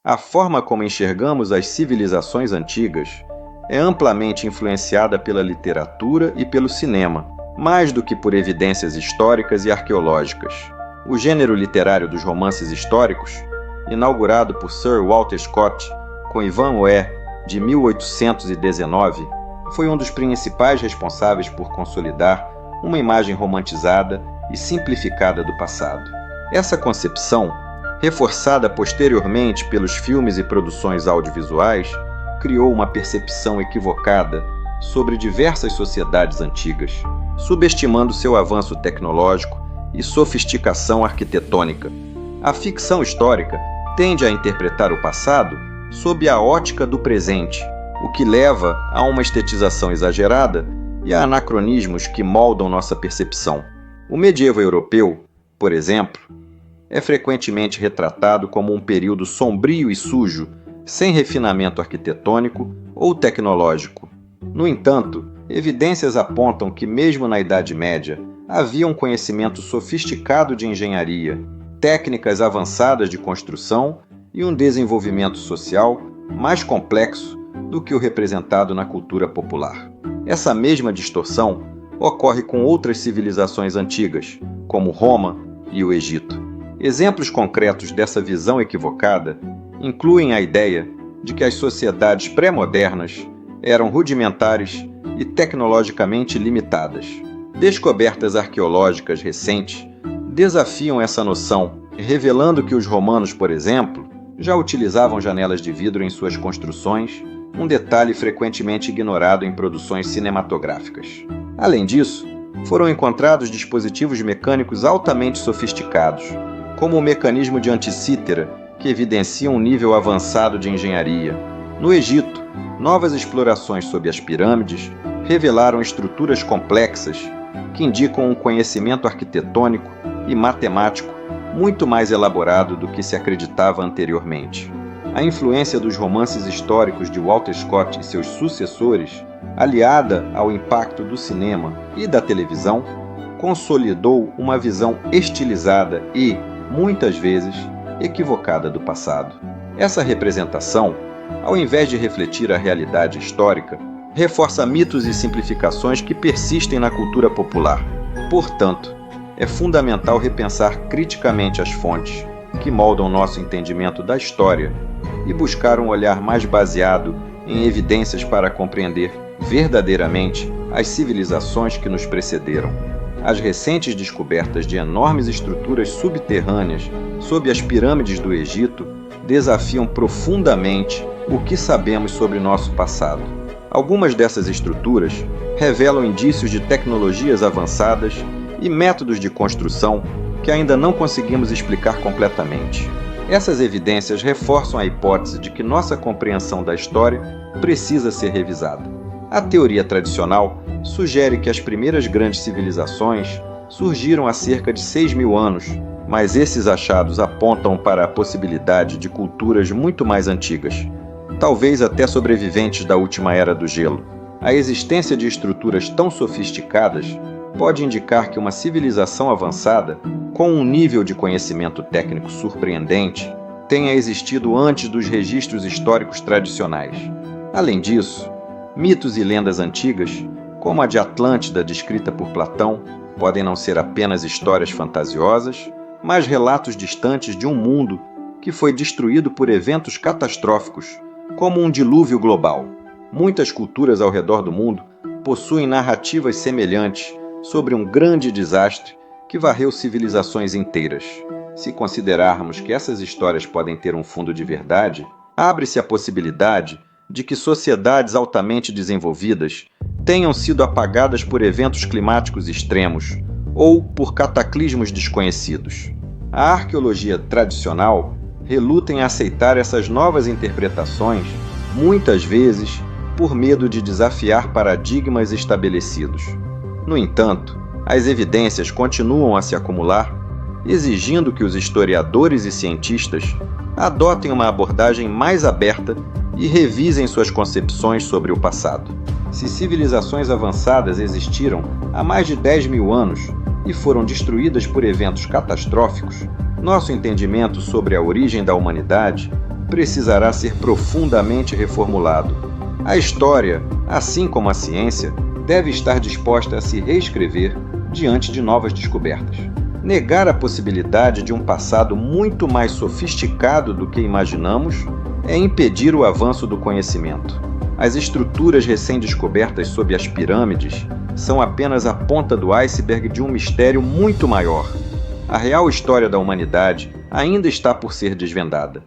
A forma como enxergamos as civilizações antigas é amplamente influenciada pela literatura e pelo cinema, mais do que por evidências históricas e arqueológicas. O gênero literário dos romances históricos, inaugurado por Sir Walter Scott com Ivanhoe de 1819, foi um dos principais responsáveis por consolidar uma imagem romantizada e simplificada do passado. Essa concepção, reforçada posteriormente pelos filmes e produções audiovisuais, criou uma percepção equivocada sobre diversas sociedades antigas, subestimando seu avanço tecnológico e sofisticação arquitetônica. A ficção histórica tende a interpretar o passado sob a ótica do presente, o que leva a uma estetização exagerada e a anacronismos que moldam nossa percepção. O medievo europeu, por exemplo, é frequentemente retratado como um período sombrio e sujo, sem refinamento arquitetônico ou tecnológico. No entanto, evidências apontam que mesmo na Idade Média havia um conhecimento sofisticado de engenharia, técnicas avançadas de construção e um desenvolvimento social mais complexo do que o representado na cultura popular. Essa mesma distorção ocorre com outras civilizações antigas, como Roma e o Egito. Exemplos concretos dessa visão equivocada incluem a ideia de que as sociedades pré-modernas eram rudimentares e tecnologicamente limitadas. Descobertas arqueológicas recentes desafiam essa noção, revelando que os romanos, por exemplo, já utilizavam janelas de vidro em suas construções, um detalhe frequentemente ignorado em produções cinematográficas. Além disso, foram encontrados dispositivos mecânicos altamente sofisticados, como o mecanismo de anticítera, que evidencia um nível avançado de engenharia. No Egito, novas explorações sob as pirâmides revelaram estruturas complexas que indicam um conhecimento arquitetônico e matemático muito mais elaborado do que se acreditava anteriormente. A influência dos romances históricos de Walter Scott e seus sucessores, aliada ao impacto do cinema e da televisão, consolidou uma visão estilizada e, muitas vezes, equivocada do passado. Essa representação, ao invés de refletir a realidade histórica, reforça mitos e simplificações que persistem na cultura popular. Portanto, é fundamental repensar criticamente as fontes que moldam nosso entendimento da história e buscar um olhar mais baseado em evidências para compreender verdadeiramente as civilizações que nos precederam. As recentes descobertas de enormes estruturas subterrâneas sob as pirâmides do Egito desafiam profundamente o que sabemos sobre nosso passado. Algumas dessas estruturas revelam indícios de tecnologias avançadas e métodos de construção que ainda não conseguimos explicar completamente. Essas evidências reforçam a hipótese de que nossa compreensão da história precisa ser revisada. A teoria tradicional sugere que as primeiras grandes civilizações surgiram há cerca de 6.000 anos, mas esses achados apontam para a possibilidade de culturas muito mais antigas, talvez até sobreviventes da última era do gelo. A existência de estruturas tão sofisticadas pode indicar que uma civilização avançada, com um nível de conhecimento técnico surpreendente, tenha existido antes dos registros históricos tradicionais. Além disso, mitos e lendas antigas, como a de Atlântida descrita por Platão, podem não ser apenas histórias fantasiosas, mas relatos distantes de um mundo que foi destruído por eventos catastróficos, como um dilúvio global. Muitas culturas ao redor do mundo possuem narrativas semelhantes sobre um grande desastre que varreu civilizações inteiras. Se considerarmos que essas histórias podem ter um fundo de verdade, abre-se a possibilidade de que sociedades altamente desenvolvidas tenham sido apagadas por eventos climáticos extremos ou por cataclismos desconhecidos. A arqueologia tradicional reluta em aceitar essas novas interpretações, muitas vezes por medo de desafiar paradigmas estabelecidos. No entanto, as evidências continuam a se acumular, exigindo que os historiadores e cientistas adotem uma abordagem mais aberta e revisem suas concepções sobre o passado. Se civilizações avançadas existiram há mais de 10.000 anos e foram destruídas por eventos catastróficos, nosso entendimento sobre a origem da humanidade precisará ser profundamente reformulado. A história, assim como a ciência, deve estar disposta a se reescrever diante de novas descobertas. Negar a possibilidade de um passado muito mais sofisticado do que imaginamos é impedir o avanço do conhecimento. As estruturas recém-descobertas sob as pirâmides são apenas a ponta do iceberg de um mistério muito maior. A real história da humanidade ainda está por ser desvendada.